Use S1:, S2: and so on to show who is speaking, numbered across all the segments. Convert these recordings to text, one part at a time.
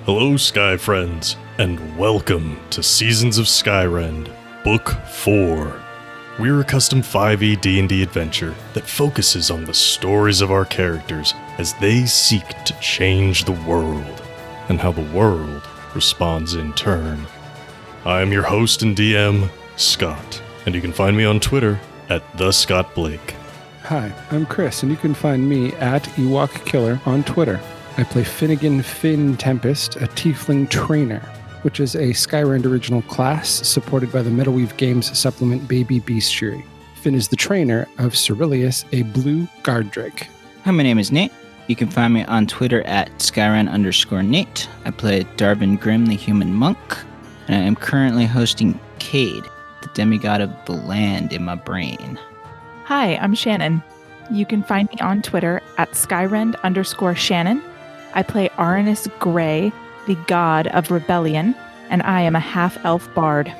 S1: Hello, Sky Friends, and welcome to Seasons of Skyrend, Book 4. We're a custom 5e D&D adventure that focuses on the stories of our characters as they seek to change the world, and how the world responds in turn. I am your host and DM, Scott, and you can find me on Twitter at @TheScottBlake.
S2: Hi, I'm Chris, and you can find me at EwokKiller on Twitter. I play Finnegan Finn Tempest, a Tiefling Trainer, which is a Skyrend original class supported by the Metalweave Games supplement Baby Bestiary. Finn is the trainer of Cerilius, a blue guard drake.
S3: Hi, my name is Nate. You can find me on Twitter at Skyrend_Nate. I play Darvin Grimm, the human monk, and I am currently hosting Cade, the demigod of the land in my brain.
S4: Hi, I'm Shannon. You can find me on Twitter at Skyrend_Shannon. I play Aranus Grey, the god of rebellion, and I am a half-elf bard.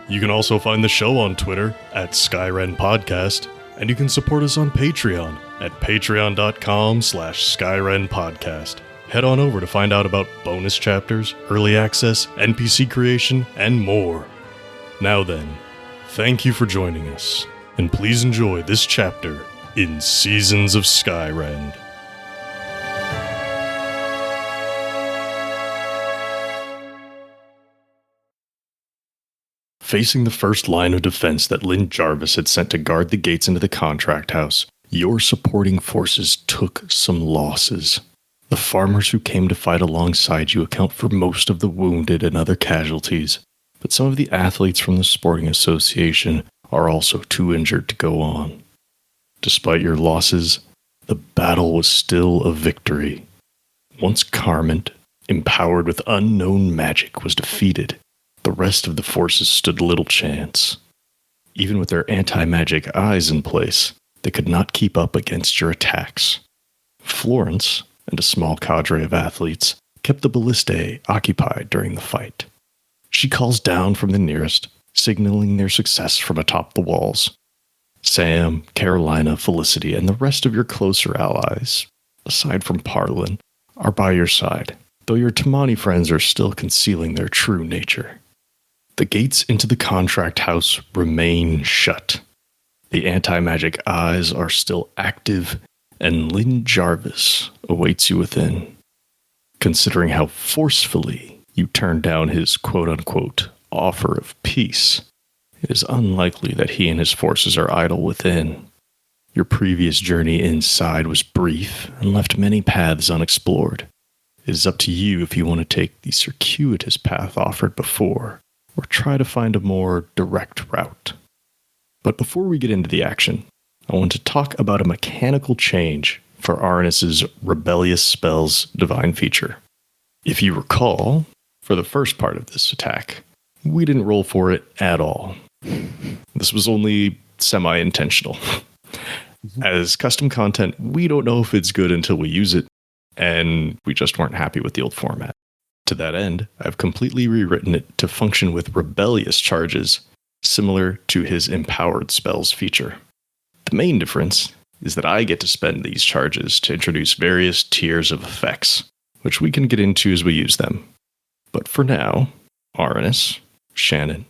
S1: You can also find the show on Twitter at Skyrend Podcast, and you can support us on Patreon at patreon.com/Skyrend Podcast. Head on over to find out about bonus chapters, early access, NPC creation, and more. Now then, thank you for joining us, and please enjoy this chapter in Seasons of Skyrend. Facing the first line of defense that Lynn Jarvis had sent to guard the gates into the contract house, your supporting forces took some losses. The farmers who came to fight alongside you account for most of the wounded and other casualties, but some of the athletes from the sporting association are also too injured to go on. Despite your losses, the battle was still a victory. Once Carmint, empowered with unknown magic, was defeated, the rest of the forces stood little chance. Even with their anti-magic eyes in place, they could not keep up against your attacks. Florence, and a small cadre of athletes, kept the ballistae occupied during the fight. She calls down from the nearest, signaling their success from atop the walls. Sam, Carolina, Felicity, and the rest of your closer allies, aside from Parlin, are by your side, though your Tamani friends are still concealing their true nature. The gates into the contract house remain shut. The anti-magic eyes are still active, and Lynn Jarvis awaits you within. Considering how forcefully you turned down his quote-unquote offer of peace, it is unlikely that he and his forces are idle within. Your previous journey inside was brief and left many paths unexplored. It is up to you if you want to take the circuitous path offered before, or try to find a more direct route. But before we get into the action, I want to talk about a mechanical change for Aranus's Rebellious Spells Divine feature. If you recall, for the first part of this attack, we didn't roll for it at all. This was only semi-intentional. As custom content, we don't know if it's good until we use it, and we just weren't happy with the old format. To that end, I've completely rewritten it to function with rebellious charges, similar to his Empowered Spells feature. The main difference is that I get to spend these charges to introduce various tiers of effects, which we can get into as we use them. But for now, Aranus, Shannon,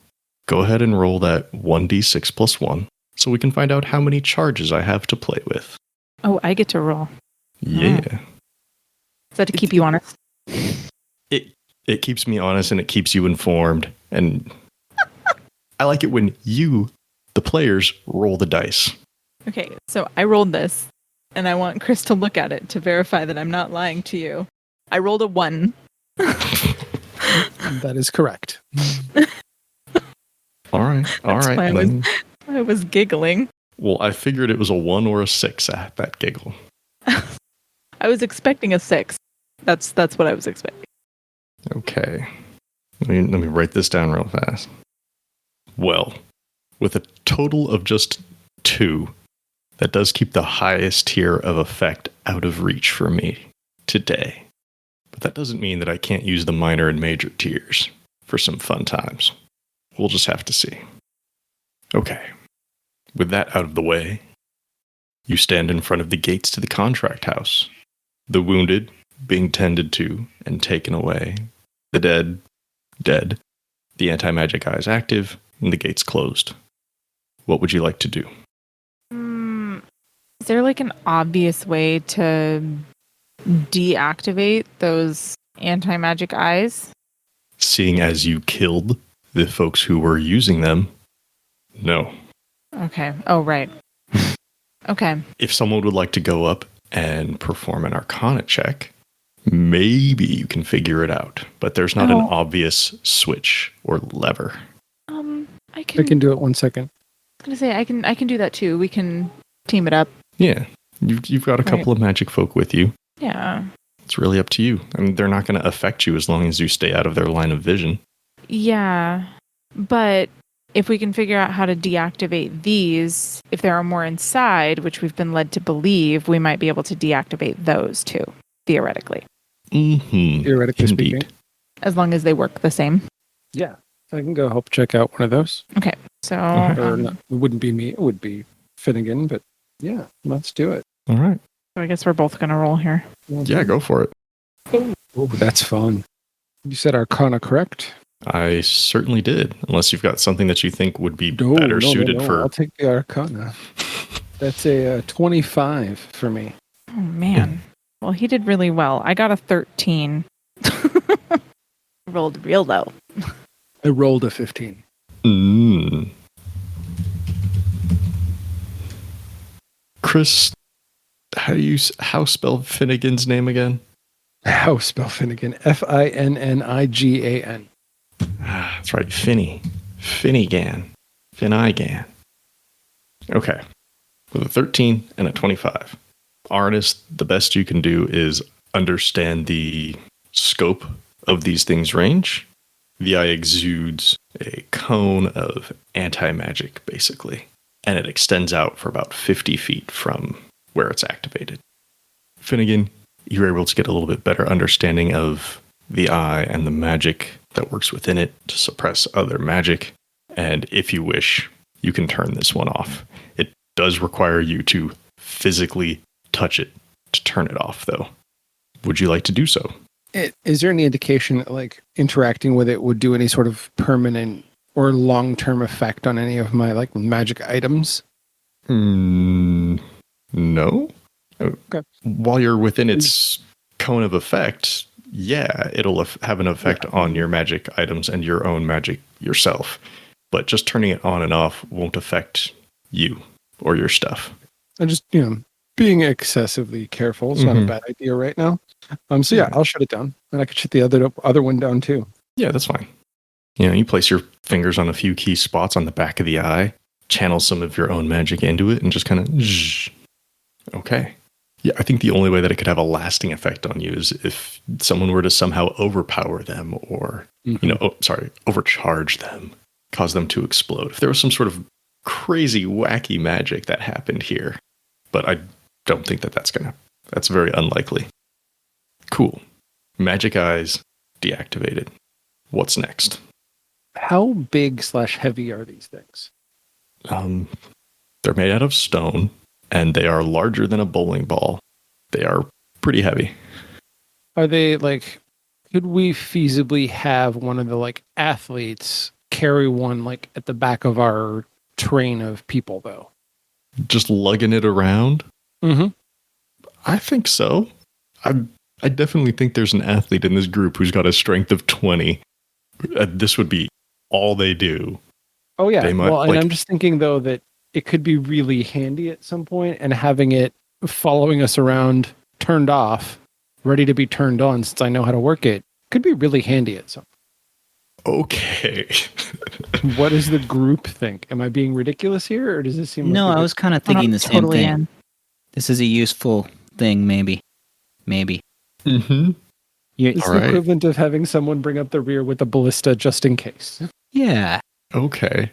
S1: go ahead and roll that 1d6 plus 1, so we can find out how many charges I have to play with.
S4: Oh, I get to roll.
S1: Yeah.
S4: Is that to keep you honest?
S1: It keeps me honest and it keeps you informed. And I like it when you, the players, roll the dice.
S4: Okay, so I rolled this, and I want Chris to look at it to verify that I'm not lying to you. I rolled a 1.
S2: That is correct.
S1: All right.
S4: I was giggling.
S1: Well, I figured it was a 1 or a 6 at that giggle.
S4: I was expecting a 6. That's what I was expecting.
S1: Okay. Let me write this down real fast. Well, with a total of just 2, that does keep the highest tier of effect out of reach for me today. But that doesn't mean that I can't use the minor and major tiers for some fun times. We'll just have to see. Okay. With that out of the way, you stand in front of the gates to the contract house. The wounded, being tended to and taken away. The dead, dead. The anti-magic eye is active, and the gate's closed. What would you like to do?
S4: Is there like an obvious way to deactivate those anti-magic eyes?
S1: Seeing as you killed the folks who were using them, no.
S4: Okay. Oh, right. Okay.
S1: If someone would like to go up and perform an Arcana check, maybe you can figure it out. But there's not an obvious switch or lever.
S4: I
S2: can do it 1 second.
S4: I was gonna say I can do that too. We can team it up.
S1: Yeah, you've got a couple of magic folk with you.
S4: Yeah.
S1: It's really up to you. I mean, they're not going to affect you as long as you stay out of their line of vision.
S4: Yeah, but if we can figure out how to deactivate these, if there are more inside, which we've been led to believe, we might be able to deactivate those too, theoretically.
S1: Mm-hmm.
S2: Theoretically speaking.
S4: As long as they work the same.
S2: Yeah, I can go help check out one of those.
S4: Okay, so...
S2: It wouldn't be me, it would be Finnegan, but yeah, let's do it.
S1: All right.
S4: So I guess we're both going to roll here.
S1: Yeah, go for it.
S2: Oh, that's fun. You said Arcana, correct?
S1: I certainly did, unless you've got something that you think would be better suited for...
S2: I'll take the Arcana. That's a 25 for me.
S4: Oh, man. Well, he did really well. I got a 13. Rolled real low.
S2: I rolled a 15.
S1: Chris, how spell Finnegan's name again?
S2: How spell Finnegan? Finnigan.
S1: That's right, Finnegan. Okay. With a 13 and a 25. Arnis, the best you can do is understand the scope of these things' range. The eye exudes a cone of anti-magic, basically. And it extends out for about 50 feet from where it's activated. Finnegan, you're able to get a little bit better understanding of the eye and the magic that works within it to suppress other magic. And if you wish, you can turn this one off. It does require you to physically touch it to turn it off, though. Would you like to do so?
S2: Is there any indication that like interacting with it would do any sort of permanent or long-term effect on any of my like magic items?
S1: No.
S2: Okay.
S1: While you're within its cone of effect, yeah, it'll have an effect on your magic items and your own magic yourself. But just turning it on and off won't affect you or your stuff.
S2: I'm just, being excessively careful is not a bad idea right now. So yeah, I'll shut it down, and I could shut the other one down too.
S1: Yeah, that's fine. You place your fingers on a few key spots on the back of the eye, channel some of your own magic into it, and just kind of okay. Yeah, I think the only way that it could have a lasting effect on you is if someone were to somehow overpower them or, overcharge them, cause them to explode. If there was some sort of crazy, wacky magic that happened here. But I don't think that's very unlikely. Cool. Magic eyes deactivated. What's next?
S2: How big/heavy are these things?
S1: They're made out of stone, and they are larger than a bowling ball. They are pretty heavy.
S2: Are they like, could we feasibly have one of the like athletes carry one like at the back of our train of people though?
S1: Just lugging it around?
S2: Mm-hmm.
S1: I think so. I definitely think there's an athlete in this group who's got a strength of 20. This would be all they do.
S2: Oh, yeah. And I'm just thinking, though, that it could be really handy at some point, and having it following us around, turned off, ready to be turned on, since I know how to work it, could be really handy at some point.
S1: Okay.
S2: What does the group think? Am I being ridiculous here, or does this seem?
S3: No, I was kind of thinking the same thing.
S4: In.
S3: This is a useful thing, maybe.
S1: Mm-hmm.
S2: It's the equivalent of having someone bring up the rear with a ballista just in case.
S3: Yeah.
S1: Okay.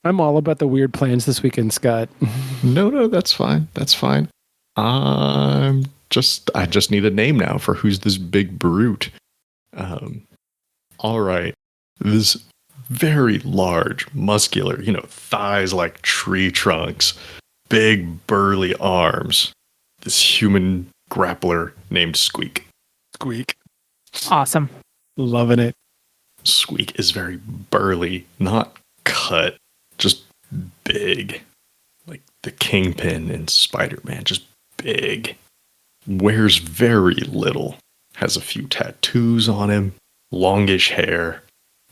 S2: I'm all about the weird plans this weekend, Scott.
S1: No, that's fine. I just need a name now for who's this big brute. All right. This very large, muscular, thighs like tree trunks, big burly arms. This human grappler named Squeak.
S2: Squeak.
S4: Awesome.
S2: Loving it.
S1: Squeak is very burly, not cut, just big. Like the Kingpin in Spider-Man, just big. Wears very little. Has a few tattoos on him, longish hair,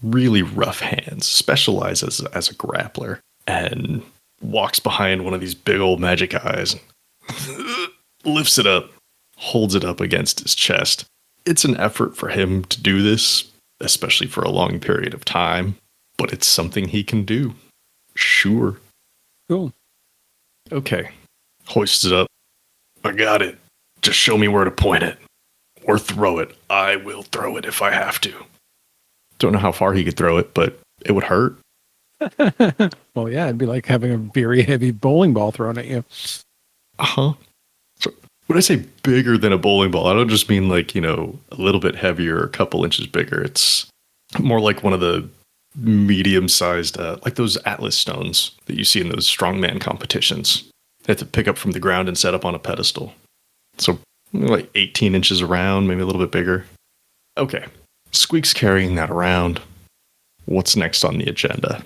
S1: really rough hands, specializes as a grappler, and walks behind one of these big old magic eyes, lifts it up, holds it up against his chest. It's an effort for him to do this, especially for a long period of time, but it's something he can do. Sure.
S2: Cool.
S1: Okay. Hoists it up. I got it. Just show me where to point it. Or throw it. I will throw it if I have to. Don't know how far he could throw it, but it would hurt.
S2: Well, yeah, it'd be like having a very heavy bowling ball thrown at you.
S1: Uh-huh. So when I say bigger than a bowling ball, I don't just mean like, a little bit heavier, a couple inches bigger. It's more like one of the medium-sized, like those Atlas stones that you see in those strongman competitions. They have to pick up from the ground and set up on a pedestal. So like 18 inches around, maybe a little bit bigger. Okay. Squeak's carrying that around. What's next on the agenda?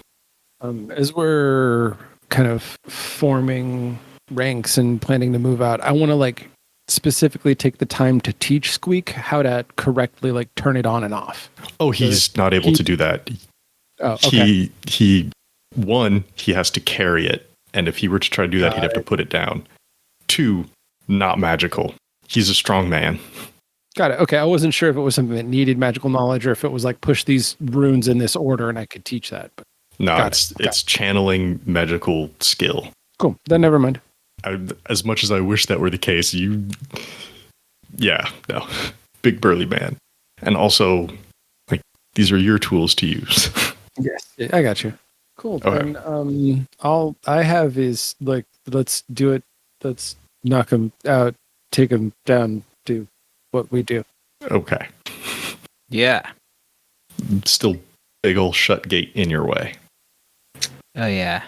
S2: As we're kind of forming ranks and planning to move out, I want to specifically take the time to teach Squeak how to correctly turn it on and off.
S1: Oh, he's not able to do that.
S2: Oh, okay.
S1: He has to carry it. And if he were to try to do that, he'd have to put it down. 2, not magical. He's a strong man.
S2: Got it. Okay. I wasn't sure if it was something that needed magical knowledge or if it was push these runes in this order and I could teach that. But
S1: no, it's channeling magical skill.
S2: Cool. Then never mind.
S1: As much as I wish that were the case, no. Big burly man. And also, these are your tools to use.
S2: Yes. I got you. Cool.
S1: Okay.
S2: Then all I have is let's do it. Let's knock him out, take him down, do what we do.
S1: Okay.
S3: Yeah.
S1: Still big old shut gate in your way.
S3: Oh, yeah.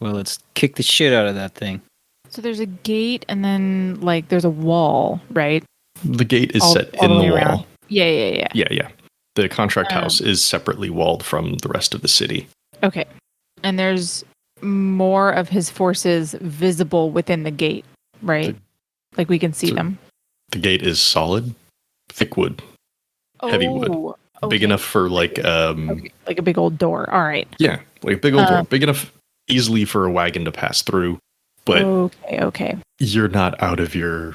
S3: Well, let's kick the shit out of that thing.
S4: So there's a gate and then there's a wall, right?
S1: The gate is set in the wall.
S4: Around. Yeah.
S1: Yeah. The contract house is separately walled from the rest of the city.
S4: Okay. And there's more of his forces visible within the gate, right? We can see them.
S1: The gate is solid, thick wood, heavy wood.
S4: Okay.
S1: Big enough for
S4: like a big old door. All right.
S1: Yeah, like a big old door. Big enough easily for a wagon to pass through. But
S4: okay.
S1: You're not out of your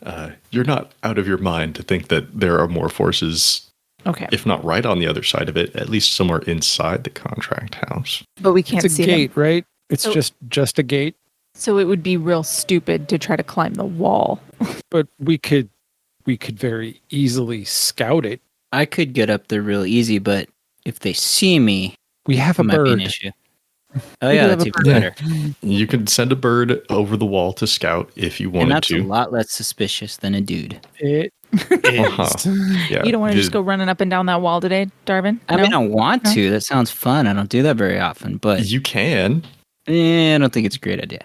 S1: mind to think that there are more forces. Okay. If not right on the other side of it, at least somewhere inside the contract house.
S4: But we can't see
S2: It's a gate, right? It's just a gate.
S4: So it would be real stupid to try to climb the wall.
S2: But we could very easily scout it.
S3: I could get up there real easy, but if they see me,
S2: we have a
S3: might
S2: bird.
S3: Be an issue. Oh yeah, that's even better.
S1: You could send a bird over the wall to scout if you wanted
S3: and that's
S1: to.
S3: a lot less suspicious than a dude.
S2: It is.
S1: Yeah,
S4: you don't want to just go running up and down that wall today, Darvin?
S3: I mean, I want to. That sounds fun. I don't do that very often, but
S1: you can.
S3: I don't think it's a great idea.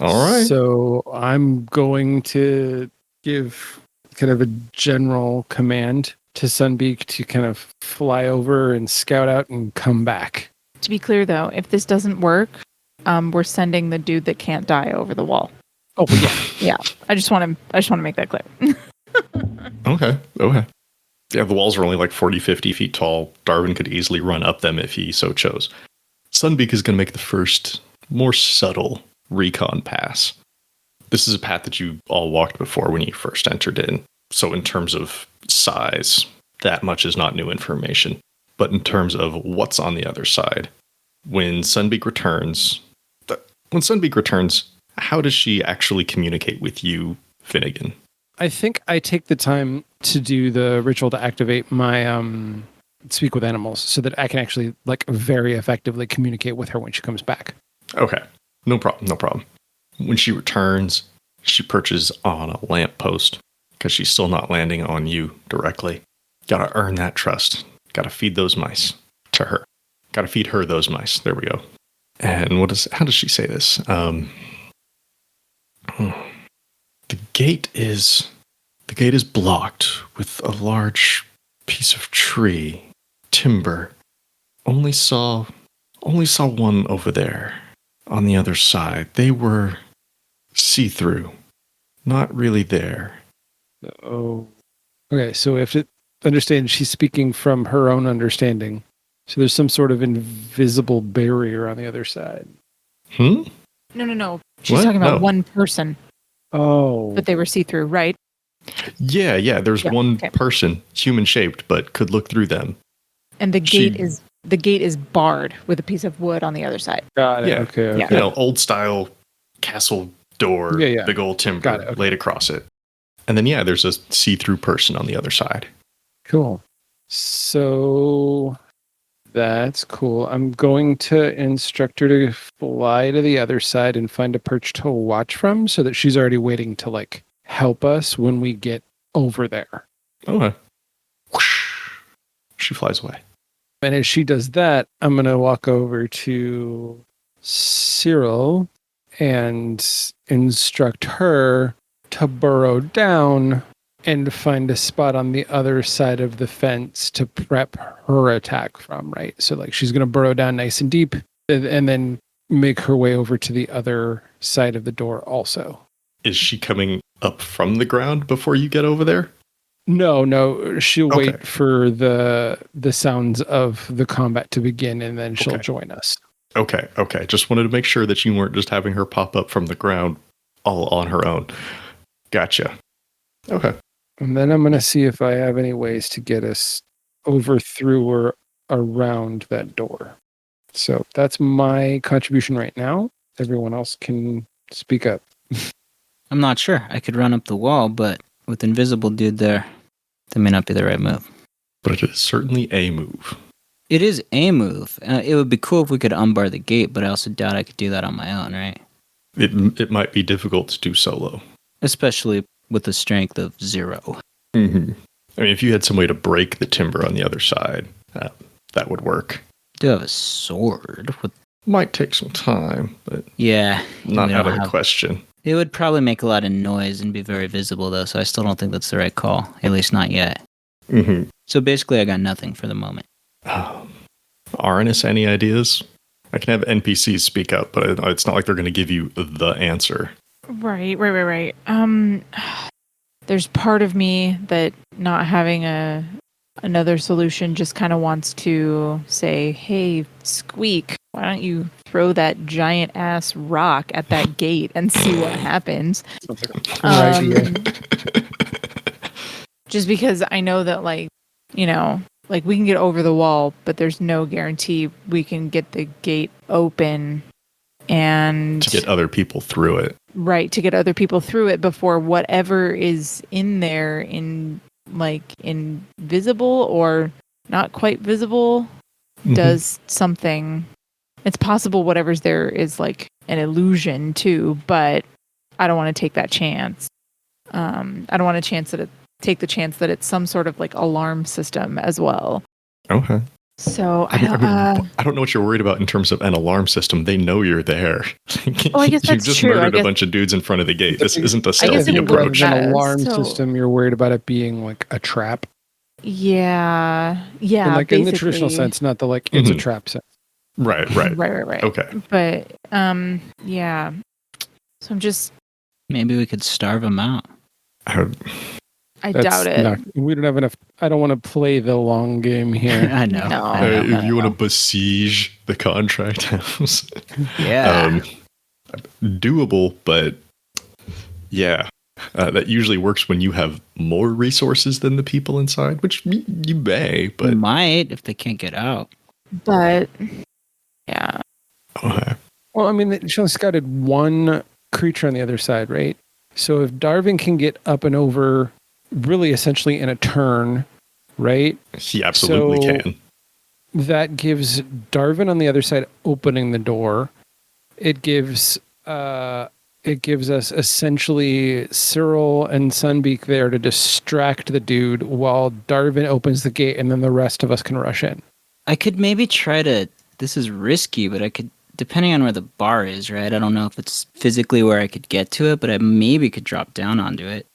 S1: All right.
S2: So I'm going to give kind of a general command to Sunbeak to kind of fly over and scout out and come back.
S4: To be clear, though, if this doesn't work, we're sending the dude that can't die over the wall.
S2: Oh, yeah.
S4: Yeah. I just want to make that clear.
S1: Okay. Yeah, the walls are only 40, 50 feet tall. Darwin could easily run up them if he so chose. Sunbeak is going to make the first, more subtle recon pass. This is a path that you all walked before when you first entered in. So in terms of size, that much is not new information. But in terms of what's on the other side, when Sunbeak returns, how does she actually communicate with you, Finnegan?
S2: I think I take the time to do the ritual to activate my speak with animals so that I can actually very effectively communicate with her when she comes back.
S1: Okay. No problem. When she returns, she perches on a lamppost because she's still not landing on you directly. Gotta earn that trust. Gotta feed those mice to her. Gotta feed her those mice. There we go. And how does she say this? The gate is blocked with a large piece of tree, timber. Only saw one over there on the other side. They were see-through, not really there.
S2: Oh. Okay, so if it understand she's speaking from her own understanding. So there's some sort of invisible barrier on the other side.
S4: No. She's
S1: What?
S4: talking about
S1: No.
S4: one person,
S2: Oh.
S4: but they were see-through, right?
S1: Yeah, there's one
S4: okay.
S1: person, human-shaped, but could look through them.
S4: And the gate is barred with a piece of wood on the other side.
S2: Got it.
S1: Yeah.
S2: Okay.
S4: Yeah.
S1: You know, old-style castle door,
S2: Yeah.
S1: big old timber
S2: Got it, okay.
S1: laid across it. And then, there's a see-through person on the other side.
S2: Cool. So that's cool. I'm going to instruct her to fly to the other side and find a perch to watch from so that she's already waiting to help us when we get over there.
S1: Okay. Whoosh. She flies away.
S2: And as she does that, I'm going to walk over to Cyril and instruct her to burrow down and find a spot on the other side of the fence to prep her attack from, right? So she's going to burrow down nice and deep and then make her way over to the other side of the door also.
S1: Is she coming up from the ground before you get over there?
S2: No, she'll
S1: Okay.
S2: wait for the sounds of the combat to begin and then she'll
S1: Okay.
S2: join us.
S1: Okay. Just wanted to make sure that you weren't just having her pop up from the ground all on her own. Gotcha. Okay.
S2: And then I'm going to see if I have any ways to get us over, through, or around that door. So that's my contribution right now. Everyone else can speak up.
S3: I'm not sure. I could run up the wall, but with invisible dude there, that may not be the right move.
S1: But it is certainly a move.
S3: It is a move. It would be cool if we could unbar the gate, but I also doubt I could do that on my own, right?
S1: It might be difficult to do solo.
S3: Especially with the strength of 0.
S1: Mm-hmm. I mean, if you had some way to break the timber on the other side, that would work.
S3: I do have a sword.
S1: Might take some time, but
S3: Yeah.
S1: not
S3: we
S1: out
S3: don't
S1: of the
S3: have-
S1: question.
S3: It would probably make a lot of noise and be very visible, though, so I still don't think that's the right call. At least not yet.
S1: Mm-hmm.
S3: So basically, I got nothing for the moment.
S1: Arnis, any ideas? I can have NPCs speak up, but it's not like they're going to give you the answer.
S4: Right. There's part of me that not having another solution just kind of wants to say, hey, Squeak, why don't you throw that giant ass rock at that gate and see what happens? Just because I know that we can get over the wall, but there's no guarantee we can get the gate open and
S1: To get other people through it.
S4: Right, to get other people through it before whatever is in there invisible or not quite visible does something. It's possible whatever's there is an illusion too, but I don't want to take that chance. I don't want to take the chance that it's some sort of alarm system as well.
S1: Okay.
S4: So
S1: I don't know what you're worried about in terms of an alarm system. They know you're there.
S4: I guess
S1: You
S4: that's
S1: just
S4: true.
S1: murdered a bunch of dudes in front of the gate. This isn't a
S4: I guess
S1: stealthy
S4: it
S1: approach.
S2: Rather than
S4: matters,
S2: an alarm
S4: so-
S2: system, you're worried about it being a trap.
S4: Yeah.
S2: In the traditional
S4: basically.
S2: sense, not the it's a
S1: Mhm.
S2: trap sense.
S1: Right.
S4: Right.
S1: Okay.
S4: But yeah. So I'm just
S3: Maybe we could starve him out.
S4: I
S2: That's
S4: doubt it.
S2: we don't have enough. I don't want to play the long game here.
S3: I know.
S4: No.
S3: I know.
S1: If you want to besiege the contract house,
S3: Yeah.
S1: doable, but yeah, that usually works when you have more resources than the people inside, which you may,
S3: We
S1: but
S3: might if they can't get out.
S4: But yeah.
S1: okay.
S2: Well, I mean, she only scouted one creature on the other side, right? So if Darvin can get up and over, really essentially in a turn, right?
S1: He absolutely
S2: So-
S1: can.
S2: That gives Darvin on the other side opening the door. It gives us essentially Cyril and Sunbeak there to distract the dude while Darvin opens the gate, and then the rest of us can rush in.
S3: I could maybe try to. This is risky, but I could depending on where the bar is, right? I don't know if it's physically where I could get to it, but I maybe could drop down onto it.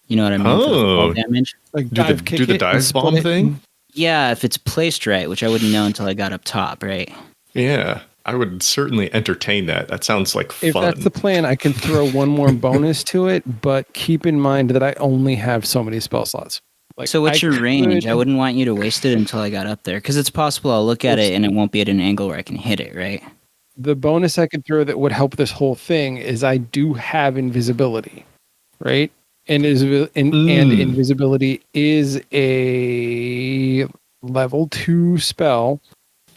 S3: You know what I mean? For the fall damage.
S2: Like
S1: Do
S2: dive kick
S1: the
S2: it and
S1: dive
S2: split
S1: bomb
S2: it.
S1: thing?
S3: Yeah, if it's placed right, which I wouldn't know until I got up top, right?
S1: Yeah, I would certainly entertain that. That sounds like fun.
S2: If that's the plan, I can throw one more bonus to it, but keep in mind that I only have so many spell slots. Like,
S3: So what's your range?
S2: could-
S3: I wouldn't want you to waste it until I got up there, because it's possible I'll look at it and it won't be at an angle where I can hit it, right?
S2: The bonus I could throw that would help this whole thing is I do have invisibility, right? And invisibility is a level 2 spell,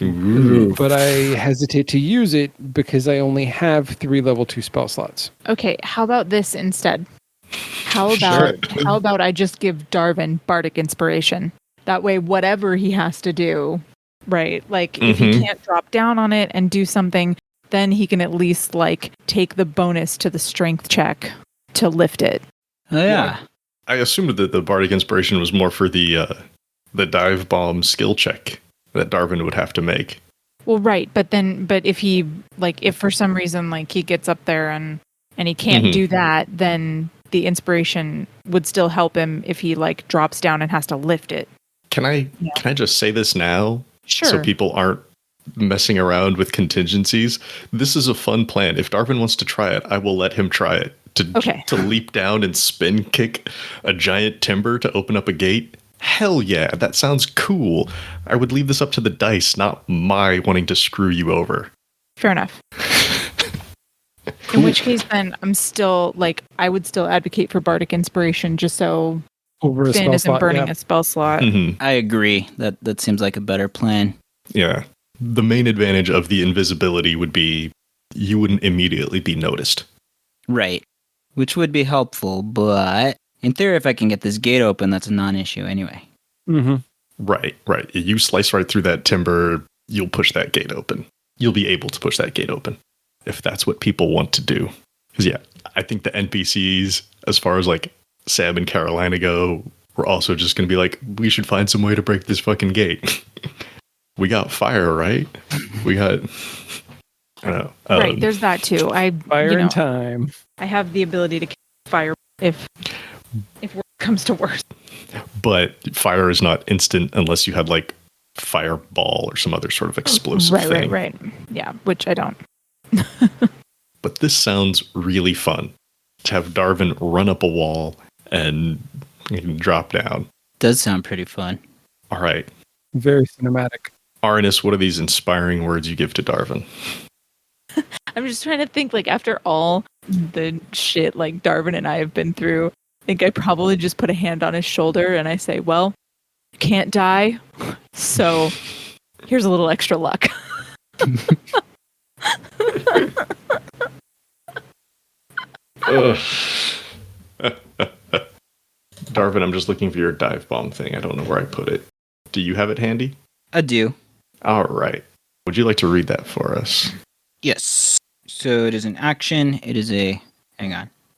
S1: Ooh.
S2: but I hesitate to use it because I only have 3 level 2 spell slots.
S4: Okay, how about this instead? How about I just give Darvin bardic inspiration? That way, whatever he has to do, right? Like if he can't drop down on it and do something, then he can at least like take the bonus to the strength check to lift it.
S3: Oh yeah.
S1: I assumed that the bardic inspiration was more for the dive bomb skill check that Darvin would have to make.
S4: Well, right, but if he like if for some reason like he gets up there and he can't do that, then the inspiration would still help him if he like drops down and has to lift it.
S1: Can I just say this now?
S4: Sure.
S1: So people aren't messing around with contingencies. This is a fun plan. If Darvin wants to try it, I will let him try it. To leap down and spin kick a giant timber to open up a gate. Hell yeah, that sounds cool. I would leave this up to the dice, not my wanting to screw you over.
S4: Fair enough. In which case, then I'm still like I would still advocate for bardic inspiration, just so
S2: Over a
S4: Finn
S2: spell
S4: isn't
S2: slot,
S4: burning
S2: yeah.
S4: a spell slot.
S3: I agree. That seems like a better plan.
S1: Yeah. The main advantage of the invisibility would be you wouldn't immediately be noticed.
S3: Right. Which would be helpful, but in theory, if I can get this gate open, that's a non-issue anyway.
S2: Mm-hmm.
S1: Right. You slice right through that timber, you'll push that gate open. You'll be able to push that gate open if that's what people want to do. Because, yeah, I think the NPCs, as far as like Sam and Carolina go, we're also just going to be like, we should find some way to break this fucking gate. We got fire, right? We got... I don't know.
S4: Right, there's that too.
S2: Fire in time.
S4: I have the ability to fire if worse comes to worse.
S1: But fire is not instant unless you had like fireball or some other sort of explosive thing.
S4: Right. Yeah, which I don't.
S1: But this sounds really fun to have Darvin run up a wall and drop down.
S3: Does sound pretty fun.
S1: All right.
S2: Very cinematic.
S1: Arnis, what are these inspiring words you give to Darvin?
S4: I'm just trying to think, like, after all the shit like Darvin and I have been through, I think I probably just put a hand on his shoulder and I say, well, you can't die, so here's a little extra luck.
S1: Darvin, I'm just looking for your dive bomb thing. I don't know where I put it. Do you have it handy?
S3: I do.
S1: All right. Would you like to read that for us?
S3: Yes. So it is an action. It is a,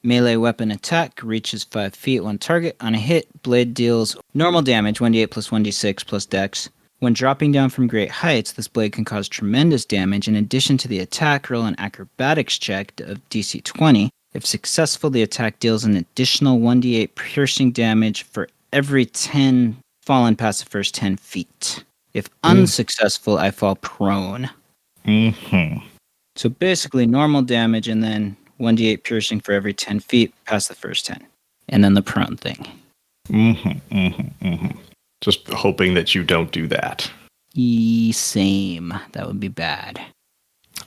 S3: melee weapon attack. Reaches 5 feet. One target. On a hit, blade deals normal damage, 1d8 plus 1d6 plus dex. When dropping down from great heights, this blade can cause tremendous damage. In addition to the attack, roll an acrobatics check of DC 20. If successful, the attack deals an additional 1d8 piercing damage for every 10 fallen past the first 10 feet. If unsuccessful, I fall prone.
S1: Mm-hmm.
S3: So basically normal damage and then 1d8 piercing for every 10 feet past the first 10. And then the prone thing.
S1: Just hoping that you don't do that.
S3: Same. That would be bad.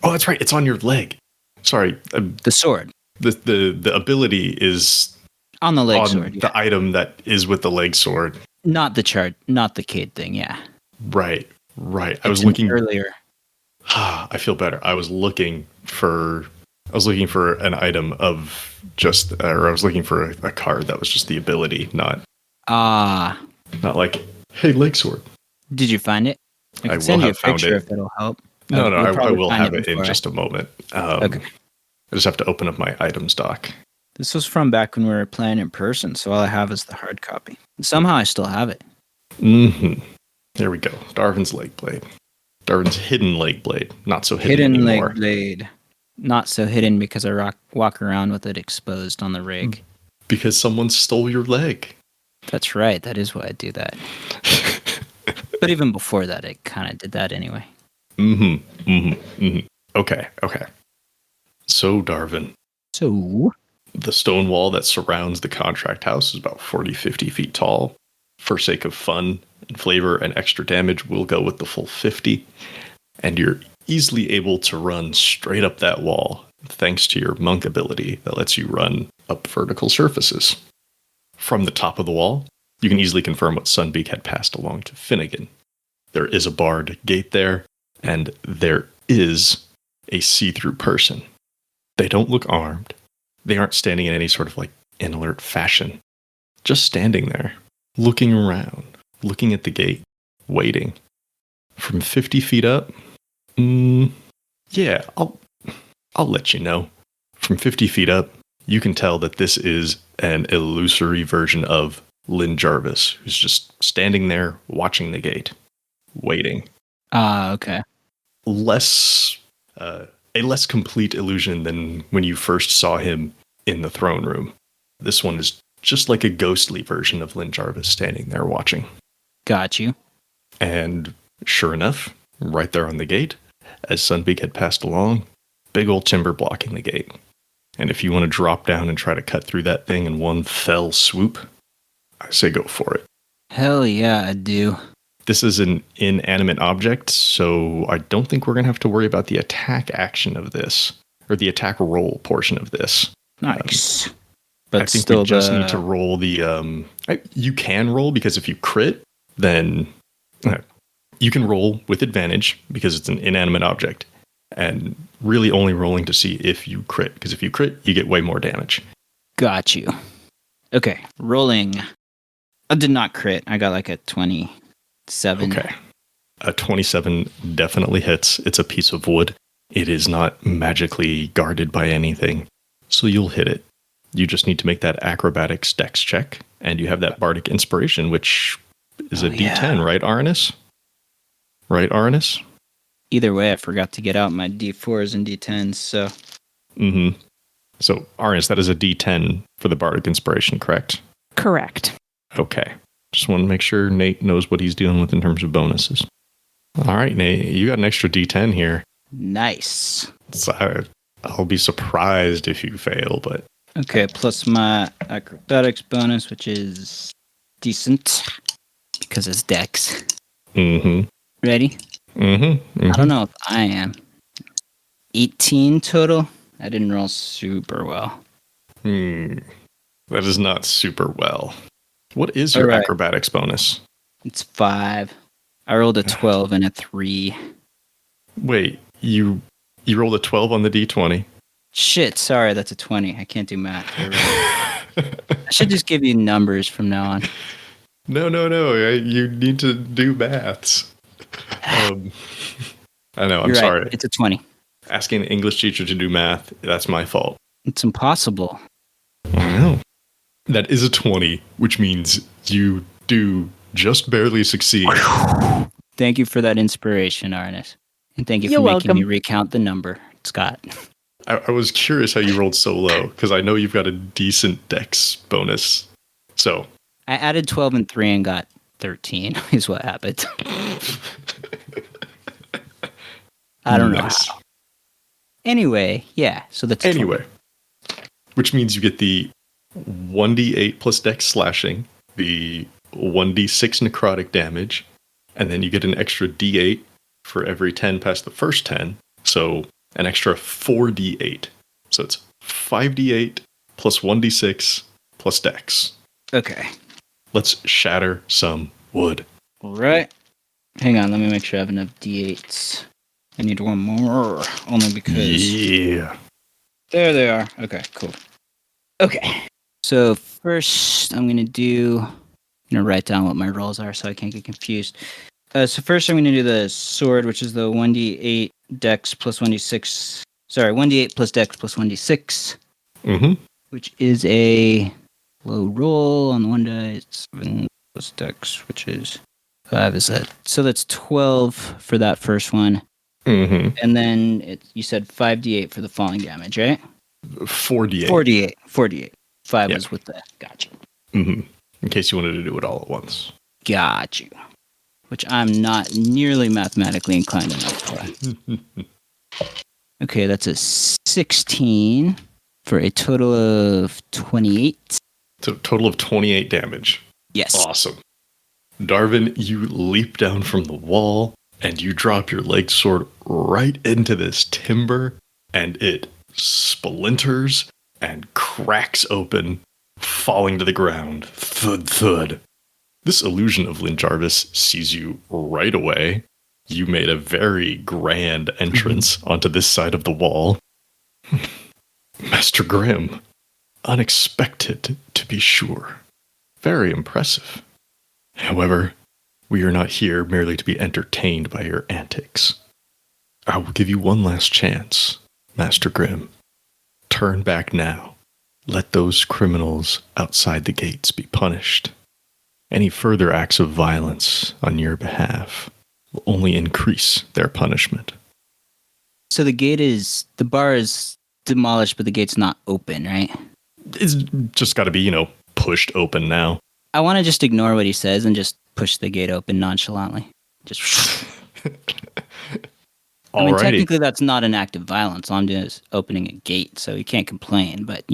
S1: Oh, that's right. It's on your leg. Sorry.
S3: The sword.
S1: The ability is
S3: On the leg
S1: on
S3: sword.
S1: the item that is with the leg sword.
S3: Not the chart. Not the Cade thing, yeah.
S1: Right. I was
S3: It's
S1: looking
S3: earlier.
S1: I feel better. I was looking for an item of just, or I was looking for a card that was just the ability, not like, hey, leg sword.
S3: Did you find it? I can send you a picture if it'll help.
S1: No,
S3: You'll
S1: I
S3: probably
S1: will
S3: find
S1: have it in
S3: before
S1: just a moment.
S3: Okay.
S1: I just have to open up my items doc.
S3: This was from back when we were playing in person, so all I have is the hard copy. Somehow I still have it.
S1: Mm-hmm. There we go. Darvin's leg blade. Darwin's hidden leg blade. Not so hidden
S3: Hidden
S1: anymore.
S3: leg blade. Not so hidden because I walk around with it exposed on the rig.
S1: Because someone stole your leg.
S3: That's right. That is why I do that. But even before that, I kind of did that anyway.
S1: Okay. So, Darwin.
S3: So?
S1: The stone wall that surrounds the contract house is about 40, 50 feet tall. For sake of fun and flavor and extra damage, we'll go with the full 50. And you're easily able to run straight up that wall, thanks to your monk ability that lets you run up vertical surfaces. From the top of the wall, you can easily confirm what Sunbeak had passed along to Finnegan. There is a barred gate there, and there is a see-through person. They don't look armed. They aren't standing in any sort of in alert fashion. Just standing there, looking around, looking at the gate, waiting. From 50 feet up, yeah, I'll let you know. From 50 feet up, you can tell that this is an illusory version of Lynn Jarvis, who's just standing there watching the gate, waiting.
S3: Okay.
S1: A less complete illusion than when you first saw him in the throne room. This one is just like a ghostly version of Lynn Jarvis standing there watching.
S3: Got you.
S1: And sure enough, right there on the gate, as Sunbeak had passed along, big old timber blocking the gate. And if you want to drop down and try to cut through that thing in one fell swoop, I say go for it.
S3: Hell yeah, I do.
S1: This is an inanimate object, so I don't think we're going to have to worry about the attack action of this, or the attack roll portion of this.
S3: Nice.
S1: But I think we just need to roll the... you can roll, because if you crit, then you can roll with advantage, because it's an inanimate object, and really only rolling to see if you crit, because if you crit, you get way more damage.
S3: Got you. Okay, rolling. I did not crit. I got a 27.
S1: Okay. A 27 definitely hits. It's a piece of wood. It is not magically guarded by anything, so you'll hit it. You just need to make that acrobatics dex check, and you have that bardic inspiration, which is a D10, right, Arnis? Right, Arnis?
S3: Either way, I forgot to get out my D4s and D10s, so...
S1: So, Arnis, that is a D10 for the bardic inspiration, correct?
S4: Correct.
S1: Okay. Just want to make sure Nate knows what he's dealing with in terms of bonuses. All right, Nate, you got an extra D10 here.
S3: Nice.
S1: So I'll be surprised if you fail, but...
S3: Okay, plus my acrobatics bonus, which is decent, because it's dex. Ready? I don't know if I am. 18 total? I didn't roll super well.
S1: That is not super well. What is your acrobatics bonus?
S3: It's 5. I rolled a 12 and a 3.
S1: Wait, you rolled a 12 on the D20?
S3: Shit, sorry, that's a 20. I can't do math. I should just give you numbers from now on.
S1: No. You need to do maths. I know, I'm sorry.
S3: It's a 20.
S1: Asking an English teacher to do math, that's my fault.
S3: It's impossible.
S1: I know. That is a 20, which means you do just barely succeed.
S3: Thank you for that inspiration, Arnis. And thank you for making me recount the number, Scott.
S1: I was curious how you rolled so low, because I know you've got a decent dex bonus. So
S3: I added 12 and 3 and got 13 is what happened. I don't know how. Anyway, yeah, so that's 20.
S1: Which means you get the 1d8 plus dex slashing, the 1d6 necrotic damage, and then you get an extra d8 for every 10 past the first 10, so an extra 4d8. So it's 5d8 plus 1d6 plus dex.
S3: Okay.
S1: Let's shatter some wood.
S3: All right. Hang on, let me make sure I have enough d8s. I need one more, only because...
S1: Yeah.
S3: There they are. Okay, cool. Okay. So first, I'm going to write down what my rolls are so I can't get confused. So first, I'm going to do the sword, which is the 1d8 dex plus 1d6. Sorry, 1d8 plus dex plus 1d6. Which is a low roll on the one die. It's 7 plus dex, which is 5 is that? So that's 12 for that first one.
S1: Mm-hmm.
S3: And then you said 5d8 for the falling damage, right?
S1: 4d8.
S3: 4d8. 5
S1: Yeah.
S3: was with the... Gotcha.
S1: Mm-hmm. In case you wanted to do it all at once.
S3: Got you. Which I'm not nearly mathematically inclined enough for. Okay, that's a 16 for a total of 28.
S1: So total of 28 damage.
S3: Yes.
S1: Awesome. Darvin, you leap down from the wall and you drop your leg sword right into this timber and it splinters and cracks open, falling to the ground. Thud, thud. This illusion of Lynn Jarvis sees you right away. You made a very grand entrance onto this side of the wall. Master Grimm. Unexpected, to be sure. Very impressive. However, we are not here merely to be entertained by your antics. I will give you one last chance, Master Grimm. Turn back now. Let those criminals outside the gates be punished. Any further acts of violence on your behalf will only increase their punishment.
S3: So the bar is demolished, but the gate's not open, right?
S1: It's just got to be, pushed open now.
S3: I want to just ignore what he says and just push the gate open nonchalantly. Just. I mean, technically that's not an act of violence. All I'm doing is opening a gate, so he can't complain, but,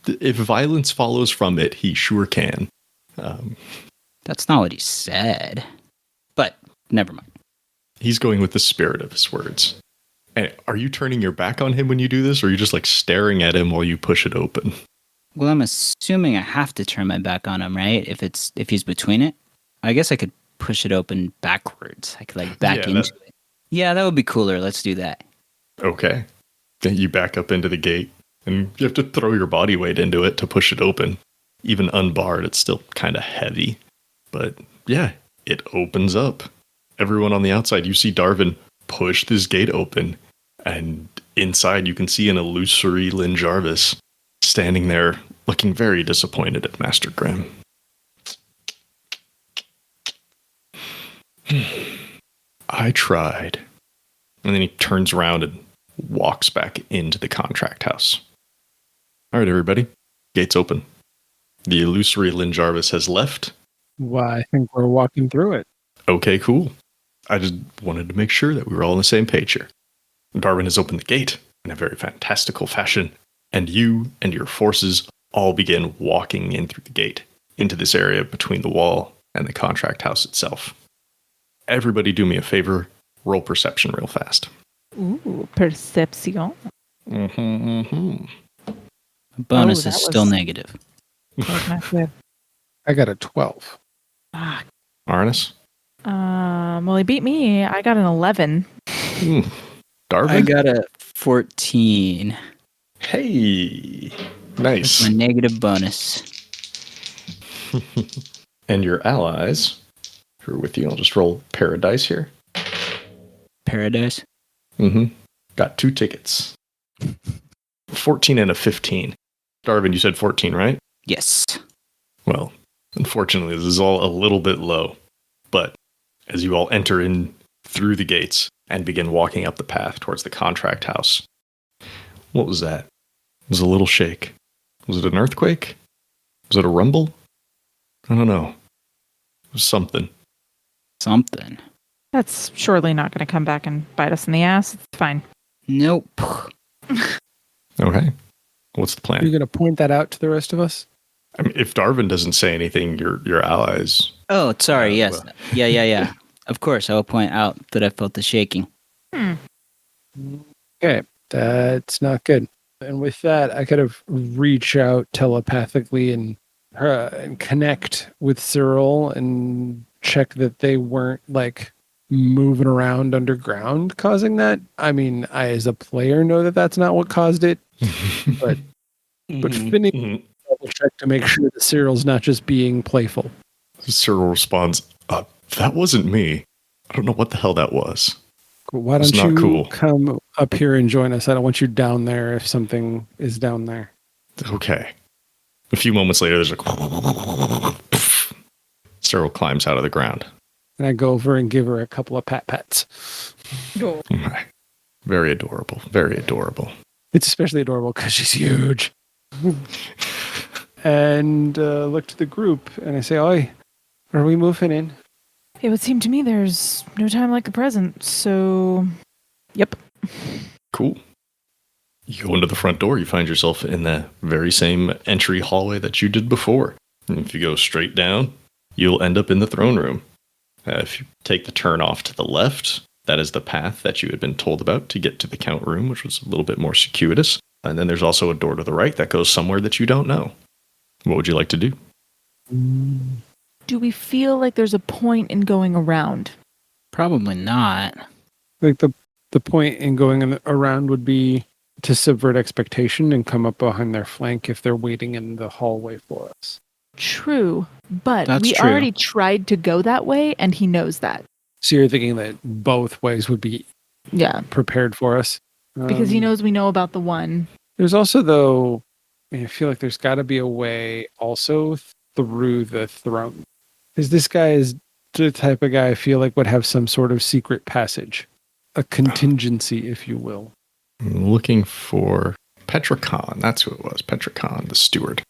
S1: If violence follows from it, he sure can.
S3: That's not what he said. But, never mind.
S1: He's going with the spirit of his words. And are you turning your back on him when you do this, or are you just staring at him while you push it open?
S3: Well, I'm assuming I have to turn my back on him, right? If he's between it. I guess I could push it open backwards. I could back into it. Yeah, that would be cooler. Let's do that.
S1: Okay. Then you back up into the gate, and you have to throw your body weight into it to push it open. Even unbarred, it's still kind of heavy. But yeah, it opens up. Everyone on the outside, you see Darvin push this gate open, and inside you can see an illusory Lynn Jarvis standing there looking very disappointed at Master Grimm. I tried. And then he turns around and walks back into the contract house. All right, everybody. Gates open. The illusory Lynn Jarvis has left.
S2: Why, I think we're walking through it.
S1: Okay, cool. I just wanted to make sure that we were all on the same page here. Darwin has opened the gate in a very fantastical fashion, and you and your forces all begin walking in through the gate into this area between the wall and the contract house itself. Everybody do me a favor, roll perception real fast.
S4: Ooh, perception.
S3: Bonus is still negative.
S4: That was not good.
S2: I got a 12.
S4: Fuck.
S1: Arnis?
S4: Well, he beat me. I got an 11.
S1: Darvin?
S3: I got a 14.
S1: Hey, nice.
S3: That's my negative bonus.
S1: And your allies who are with you, I'll just roll Paradise here.
S3: Paradise?
S1: Got 2 tickets. 14 and a 15. Darvin, you said 14, right?
S3: Yes.
S1: Well, unfortunately, this is all a little bit low. But as you all enter in through the gates and begin walking up the path towards the contract house, what was that? It was a little shake. Was it an earthquake? Was it a rumble? I don't know. It was something.
S3: Something.
S4: That's surely not going to come back and bite us in the ass. It's fine.
S3: Nope.
S1: Okay. What's the plan?
S2: Are you going to point that out to the rest of us?
S1: I mean, if Darvin doesn't say anything, your allies.
S3: Oh, sorry. Yes. Yeah. Of course, I will point out that I felt the shaking.
S2: Okay, that's not good. And with that, I could have reach out telepathically and connect with Cyril and check that they weren't moving around underground causing that. I mean, I as a player know that that's not what caused it, but Finny double check to make sure that Cyril's not just being playful.
S1: Cyril responds, that wasn't me. I don't know what the hell that was.
S2: Why don't you come up here and join us? I don't want you down there if something is down there.
S1: Okay. A few moments later, there's Cyril climbs out of the ground.
S2: And I go over and give her a couple of pat-pats.
S1: Very adorable. Very adorable.
S2: It's especially adorable because she's huge. And look to the group, and I say, "Oi, are we moving in?"
S4: It would seem to me there's no time like the present, so... Yep.
S1: Cool. You go into the front door, you find yourself in the very same entry hallway that you did before. And if you go straight down, you'll end up in the throne room. If you take the turn off to the left, that is the path that you had been told about to get to the count room, which was a little bit more circuitous. And then there's also a door to the right that goes somewhere that you don't know. What would you like to do?
S4: Do we feel like there's a point in going around?
S3: Probably not.
S2: Like the point in going around would be to subvert expectation and come up behind their flank if they're waiting in the hallway for us.
S4: True, but
S3: That's
S4: we
S3: true.
S4: already tried to go that way, and he knows that.
S2: So you're thinking that both ways would be
S4: Yeah,
S2: prepared for us?
S4: because he knows we know about the one.
S2: There's also, though, I feel like there's got to be a way also through the throne. Because this guy is the type of guy I feel like would have some sort of secret passage. A contingency, if you will.
S1: I'm looking for Petricon. That's who it was. Petricon, the steward.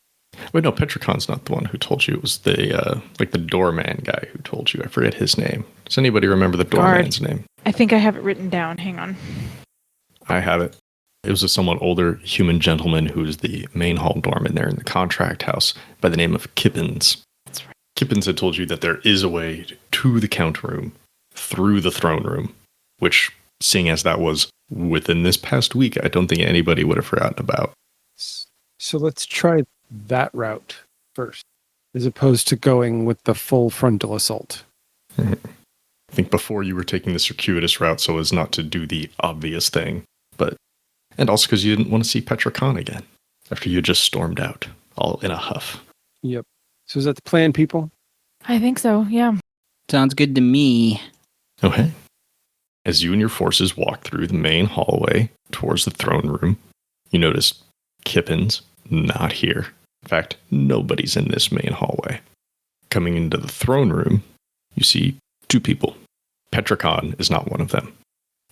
S1: Wait, no, Petricon's not the one who told you. It was the the doorman guy who told you. I forget his name. Does anybody remember the doorman's name?
S4: I think I have it written down. Hang on.
S1: I have it. It was a somewhat older human gentleman who was the main hall doorman there in the contract house by the name of Kippens.
S4: That's right.
S1: Kippens had told you that there is a way to the count room through the throne room, which, seeing as that was within this past week, I don't think anybody would have forgotten about.
S2: So let's try that route first, as opposed to going with the full frontal assault.
S1: I think before you were taking the circuitous route so as not to do the obvious thing, and also because you didn't want to see Petricon again after you just stormed out, all in a huff.
S2: Yep. So is that the plan, people?
S4: I think so, yeah.
S3: Sounds good to me.
S1: Okay. As you and your forces walk through the main hallway towards the throne room, you notice Kippens not here. In fact, nobody's in this main hallway. Coming into the throne room, you see two people. Petricon is not one of them.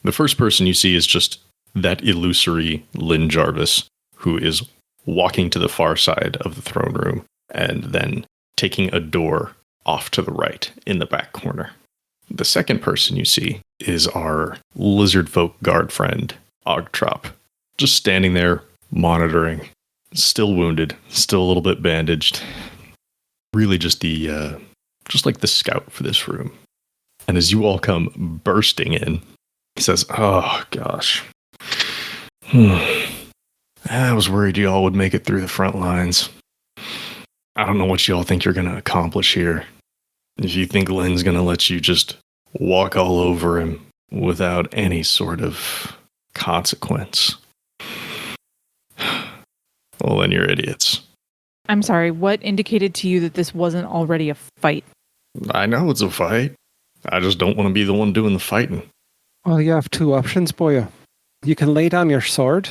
S1: The first person you see is just that illusory Lynn Jarvis, who is walking to the far side of the throne room and then taking a door off to the right in the back corner. The second person you see is our lizard folk guard friend, Ogtrop, just standing there monitoring, still wounded, still a little bit bandaged. Really just like the scout for this room. And as you all come bursting in, he says, "Oh, gosh. I was worried you all would make it through the front lines. I don't know what you all think you're going to accomplish here. If you think Lynn's going to let you just walk all over him without any sort of consequence, well, then you're idiots."
S4: I'm sorry, what indicated to you that this wasn't already a fight?
S1: I know it's a fight. I just don't want to be the one doing the fighting.
S2: Well, you have two options, boyo. You can lay down your sword,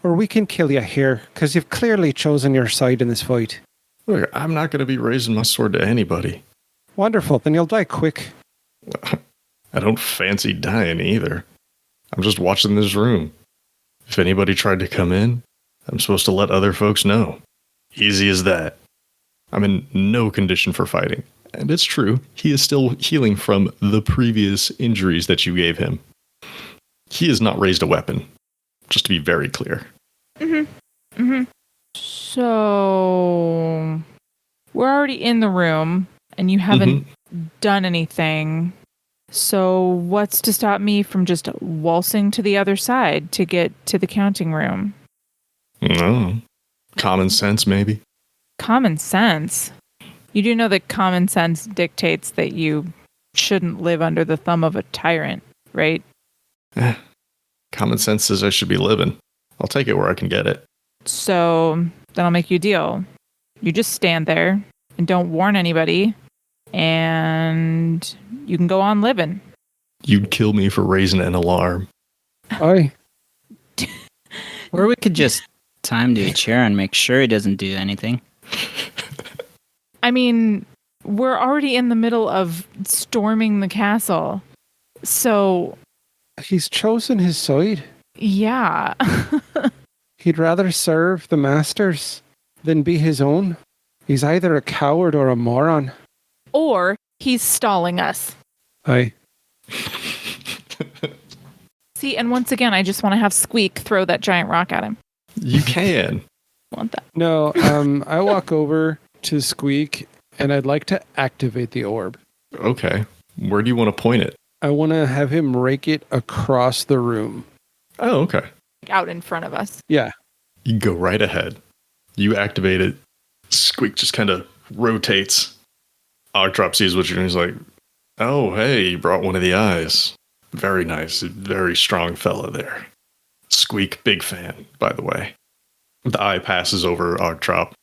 S2: or we can kill you here, because you've clearly chosen your side in this fight.
S1: Look, I'm not going to be raising my sword to anybody.
S2: Wonderful, then you'll die quick.
S1: I don't fancy dying either. I'm just watching this room. If anybody tried to come in, I'm supposed to let other folks know. Easy as that. I'm in no condition for fighting. And it's true, he is still healing from the previous injuries that you gave him. He has not raised a weapon, just to be very clear.
S4: So, we're already in the room, and you haven't done anything. So, what's to stop me from just waltzing to the other side to get to the counting room?
S1: No. Common sense, maybe?
S4: Common sense? You do know that common sense dictates that you shouldn't live under the thumb of a tyrant, right?
S1: Common sense says I should be living. I'll take it where I can get it.
S4: So, then I'll make you a deal. You just stand there and don't warn anybody, and you can go on living.
S1: You'd kill me for raising an alarm.
S2: Aye.
S3: Or we could just tie him to a chair and make sure he doesn't do anything.
S4: I mean, We're already in the middle of storming the castle. So,
S2: He's chosen his side.
S4: yeah.
S2: He'd rather serve the masters than be his own. He's either a coward or a moron.
S4: Or he's stalling us.
S2: Aye.
S4: See, and once again, I just want to have Squeak throw that giant rock at him.
S1: You can.
S4: Want that?
S2: No, I walk over to Squeak and I'd like to activate the orb.
S1: Okay. Where do you want to point it?
S2: I want to have him rake it across the room.
S1: Oh, okay.
S4: Out in front of us.
S2: Yeah.
S1: You go right ahead. You activate it. Squeak just kind of rotates. Ogdrop sees what you're doing. He's like, oh, hey, you brought one of the eyes. Very nice. Very strong fella there. Squeak, big fan, by the way. The eye passes over Ogdrop.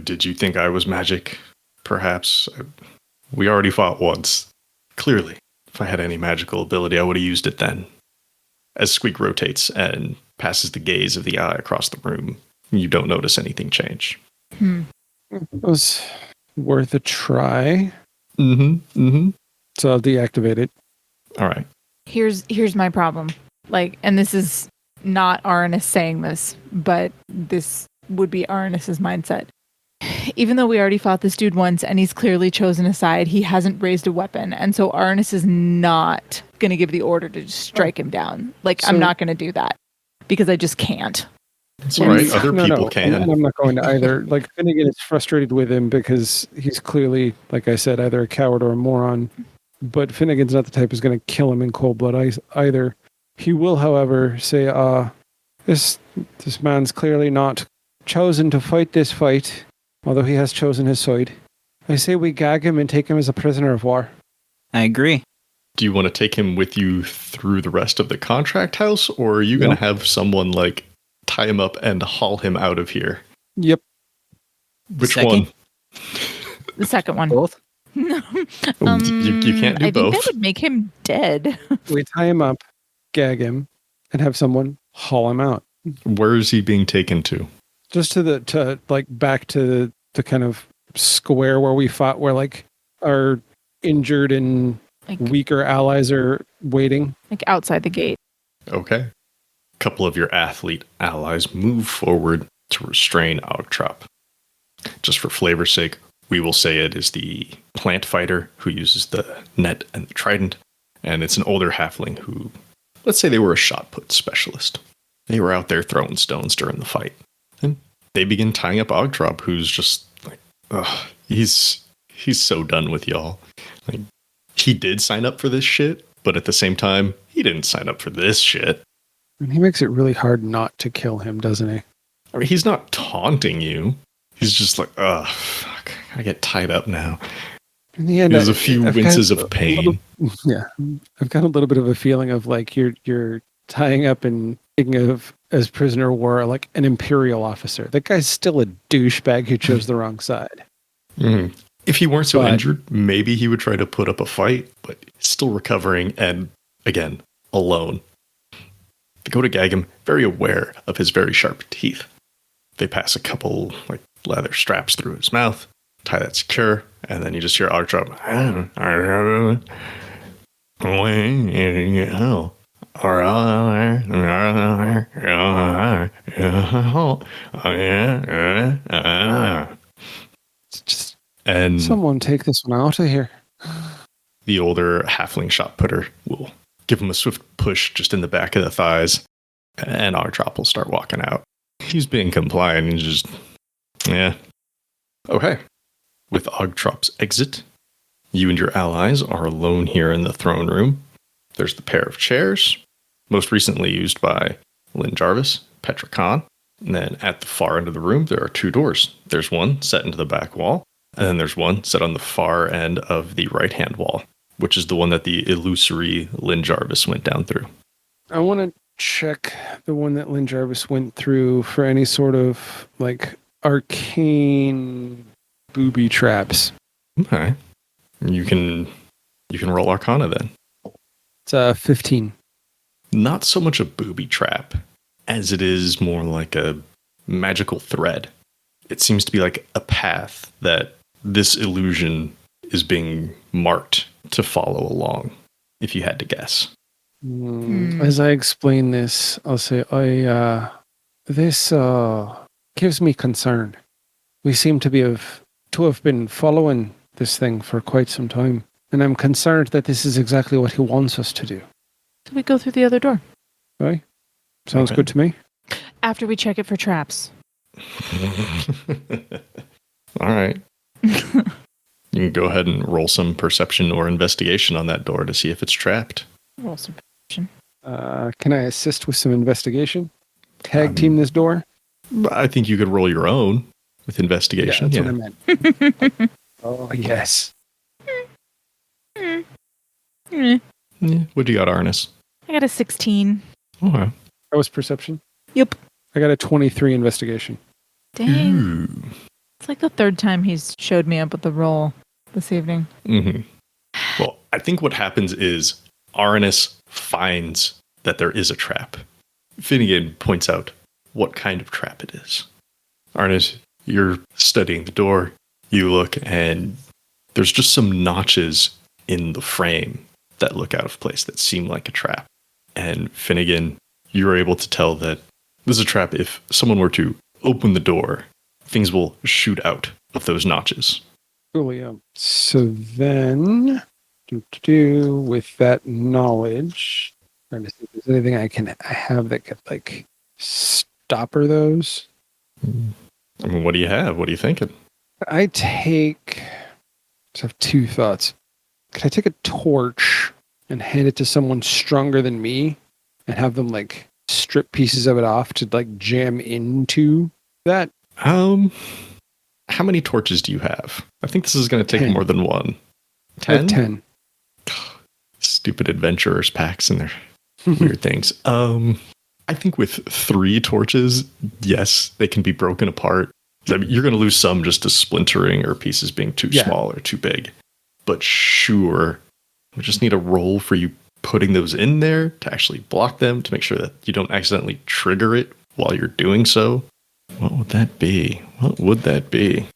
S1: Did you think I was magic? Perhaps. We already fought once. Clearly. If I had any magical ability, I would have used it then. As Squeak rotates and passes the gaze of the eye across the room, you don't notice anything change.
S2: It was worth a try.
S1: Mm-hmm.
S2: So I'll deactivate it.
S1: All right.
S4: Here's my problem. And this is not Arnis saying this, but this would be Arnis's mindset. Even though we already fought this dude once and he's clearly chosen a side, he hasn't raised a weapon. And so Arnis is not going to give the order to just strike him down. I'm not going to do that because I just can't.
S1: It's all right. Other people can.
S2: And I'm not going to either. Finnegan is frustrated with him because he's clearly, like I said, either a coward or a moron. But Finnegan's not the type who's going to kill him in cold blood either. He will, however, say, this man's clearly not chosen to fight this fight, although he has chosen his side. I say we gag him and take him as a prisoner of war.
S3: I agree.
S1: Do you want to take him with you through the rest of the contract house, or are you going to have someone, tie him up and haul him out of here?
S2: Yep.
S1: Which
S3: Second?
S1: one?
S4: The second one.
S3: Both?
S1: You can't do
S4: I
S1: both.
S4: think that would make him dead.
S2: We tie him up, gag him, and have someone haul him out.
S1: Where is he being taken to?
S2: Just back to the kind of square where we fought, where our injured and weaker allies are waiting.
S4: Outside the gate.
S1: Okay. A couple of your athlete allies move forward to restrain Ogtrop. Just for flavor's sake, we will say it is the plant fighter who uses the net and the trident, and it's an older halfling who, let's say they were a shot put specialist. They were out there throwing stones during the fight. And they begin tying up Ogtrop, who's just he's so done with y'all. He did sign up for this shit, but at the same time, he didn't sign up for this shit.
S2: And he makes it really hard not to kill him, doesn't he?
S1: I mean, he's not taunting you. He's just like, fuck, I get tied up now.
S2: In the end,
S1: there's a few winces of pain.
S2: I've got a little bit of a feeling of you're tying up and thinking of as prisoner of war an imperial officer. That guy's still a douchebag who chose the wrong side.
S1: Mm-hmm. If he weren't so injured, maybe he would try to put up a fight, but he's still recovering and, again, alone. They go to gag him, very aware of his very sharp teeth. They pass a couple leather straps through his mouth, tie that secure, and then you just hear Ogtrop. And
S2: someone take this one out of here.
S1: The older halfling shot putter will give him a swift push just in the back of the thighs, and Ogtrop will start walking out. He's being compliant and just, Okay. With Ogtrop's exit, you and your allies are alone here in the throne room. There's the pair of chairs, most recently used by Lynn Jarvis, Petra Khan. And then at the far end of the room, there are two doors. There's one set into the back wall, and then there's one set on the far end of the right-hand wall, which is the one that the illusory Lynn Jarvis went down through.
S2: I want to check the one that Lynn Jarvis went through for any sort of arcane booby traps.
S1: Okay. You can roll Arcana then.
S2: It's 15.
S1: Not so much a booby trap as it is more like a magical thread. It seems to be like a path that this illusion is being marked to follow along, if you had to guess.
S2: As I explain this, I'll say, this gives me concern. We seem to have been following this thing for quite some time, and I'm concerned that this is exactly what he wants us to do.
S4: So we go through the other door.
S2: Right? Sounds
S1: Okay.
S2: good to me.
S4: After we check it for traps.
S1: All right. You can go ahead and roll some perception or investigation on that door to see if it's trapped.
S4: Roll some.
S2: Can I assist with some investigation? Tag team this door?
S1: I think you could roll your own with investigation.
S2: That's what I meant. Oh, yes.
S1: Yeah. What do you got, Arnis?
S4: I got a 16.
S1: Okay.
S2: That was perception?
S4: Yep.
S2: I got a 23 investigation.
S4: Dang.
S1: Ooh.
S4: It's like the third time he's showed me up with the roll this evening.
S1: Mm-hmm. Well, I think what happens is Arnis finds that there is a trap. Finnegan points out what kind of trap it is. Arnis, you're studying the door. You look and there's just some notches in the frame that look out of place that seem like a trap. And Finnegan, you're able to tell that this is a trap. If someone were to open the door, things will shoot out of those notches.
S2: Oh, yeah. So then, with that knowledge, trying to see if there's anything I have that could, like, stopper those.
S1: I mean, what do you have? What are you thinking?
S2: I just have two thoughts. Could I take a torch and hand it to someone stronger than me and have them, like, strip pieces of it off to, like, jam into that?
S1: How many torches do you have? I think this is going to take
S2: 10.
S1: more than one.
S2: I have 10.
S1: Stupid adventurers packs and their weird things. I think with 3 torches, yes, they can be broken apart. I mean, you're going to lose some just to splintering or pieces being too small or too big. But sure, we just need a roll for you putting those in there to actually block them, to make sure that you don't accidentally trigger it while you're doing so. What would that be? What would that be?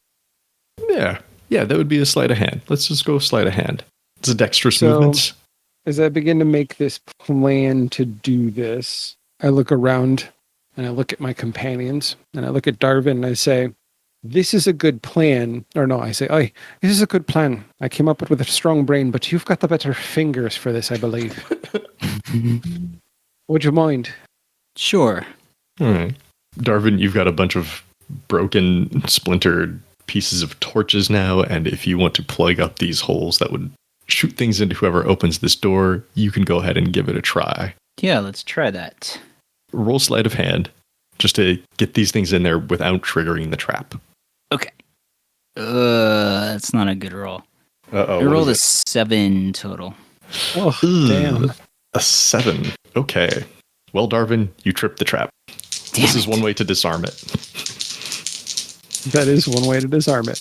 S1: Yeah, that would be a sleight of hand. Let's just go sleight of hand. It's a dexterous movements.
S2: As I begin to make this plan to do this, I look around and I look at my companions and I look at Darvin and I say, this is a good plan. Or no, I say, this is a good plan. I came up with a strong brain, but you've got the better fingers for this, I believe. Would you mind?
S3: Sure.
S1: All right. Darvin, you've got a bunch of broken, splintered pieces of torches now, and if you want to plug up these holes that would shoot things into whoever opens this door, you can go ahead and give it a try.
S3: Yeah, let's try that.
S1: Roll sleight of hand, just to get these things in there without triggering the trap.
S3: Okay. That's not a good roll.
S1: Uh-oh.
S3: I rolled a 7 total.
S2: Oh, damn.
S1: A 7. Okay. Well, Darvin, you tripped the trap.
S3: Damn
S1: This is
S3: it.
S1: one way to disarm it.
S2: That is one way to disarm it.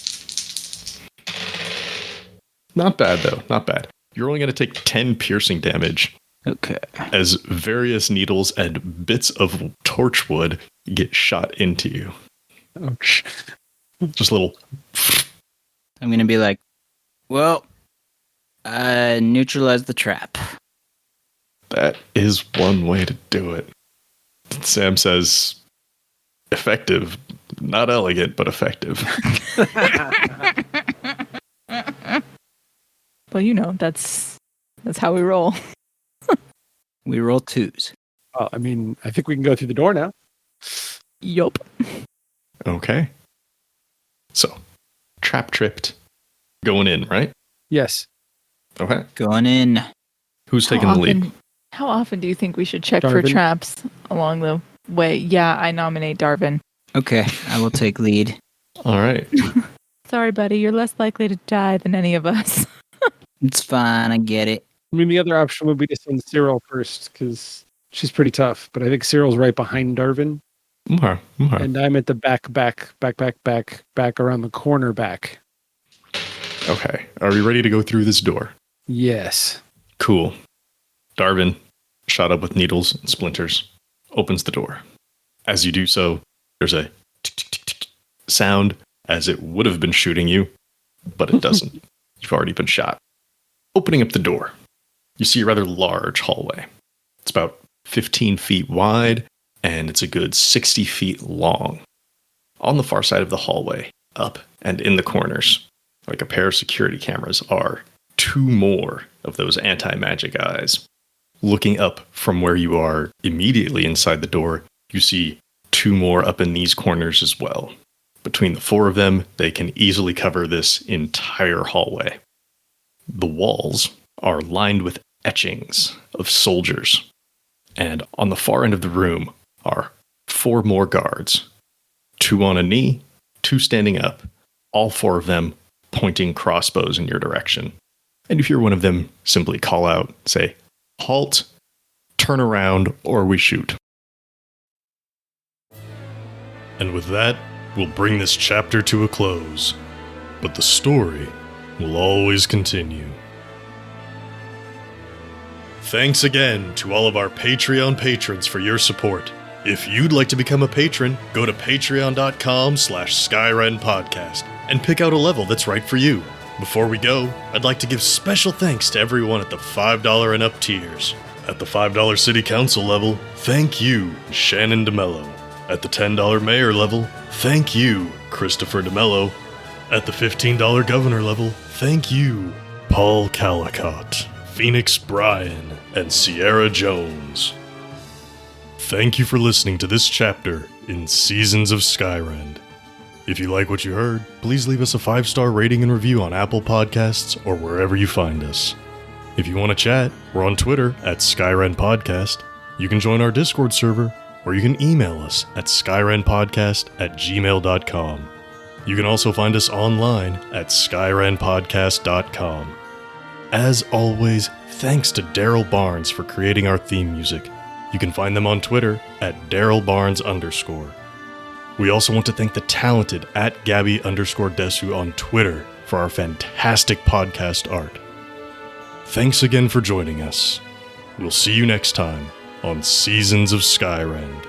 S1: Not bad, though. Not bad. You're only going to take 10 piercing damage
S3: Okay.
S1: as various needles and bits of torchwood get shot into you.
S2: Ouch.
S1: Just a little.
S3: I'm going to be like, well, I neutralized the trap.
S1: That is one way to do it. Sam says, effective. Not elegant, but effective.
S4: Well, you know, that's how we roll.
S3: We roll 2s.
S2: Well, I mean, I think we can go through the door now.
S4: Yup.
S1: Okay. So, trap tripped. Going in, right?
S2: Yes.
S1: Okay.
S3: Going in.
S1: Who's taking the lead?
S4: How often do you think we should check for
S2: Darvin?
S4: traps along the way? Yeah, I nominate Darvin.
S3: Okay, I will take lead.
S1: All right.
S4: Sorry, buddy, you're less likely to die than any of us.
S3: It's fine, I get it.
S2: I mean, the other option would be to send Cyril first, because she's pretty tough. But I think Cyril's right behind Darvin.
S1: Okay.
S2: And I'm at the back around the corner back.
S1: Okay. Are we ready to go through this door?
S2: Yes.
S1: Cool. Darvin, shot up with needles and splinters, opens the door. As you do so, there's a tick, tick, tick, tick sound as it would have been shooting you, but it doesn't. You've already been shot. Opening up the door, you see a rather large hallway. It's about 15 feet wide, and it's a good 60 feet long. On the far side of the hallway, up and in the corners, like a pair of security cameras, are 2 more of those anti-magic eyes. Looking up from where you are immediately inside the door, you see 2 more up in these corners as well. Between the 4 of them, they can easily cover this entire hallway. The walls are lined with etchings of soldiers. And on the far end of the room are 4 more guards. 2 on a knee, 2 standing up, all 4 of them pointing crossbows in your direction. And if you're one of them, simply call out, say, "Halt, turn around, or we shoot."
S5: And with that, we'll bring this chapter to a close. But the story will always continue. Thanks again to all of our Patreon patrons for your support. If you'd like to become a patron, go to patreon.com/Skyrend podcast and pick out a level that's right for you. Before we go, I'd like to give special thanks to everyone at the $5 and up tiers. At the $5 City Council level, thank you, Shannon DeMello. At the $10 Mayor level, thank you, Christopher DeMello. At the $15 Governor level, thank you, Paul Calicott, Phoenix Bryan, and Sierra Jones. Thank you for listening to this chapter in Seasons of Skyrend. If you like what you heard, please leave us a 5-star rating and review on Apple Podcasts or wherever you find us. If you want to chat, we're on Twitter at Skyrend Podcast. You can join our Discord server, or you can email us at skyrendpodcast@gmail.com. You can also find us online at skyrendpodcast.com. As always, thanks to Daryl Barnes for creating our theme music. You can find them on Twitter at DarylBarnes_. We also want to thank the talented at Gabby_Desu on Twitter for our fantastic podcast art. Thanks again for joining us. We'll see you next time on Seasons of Skyrend.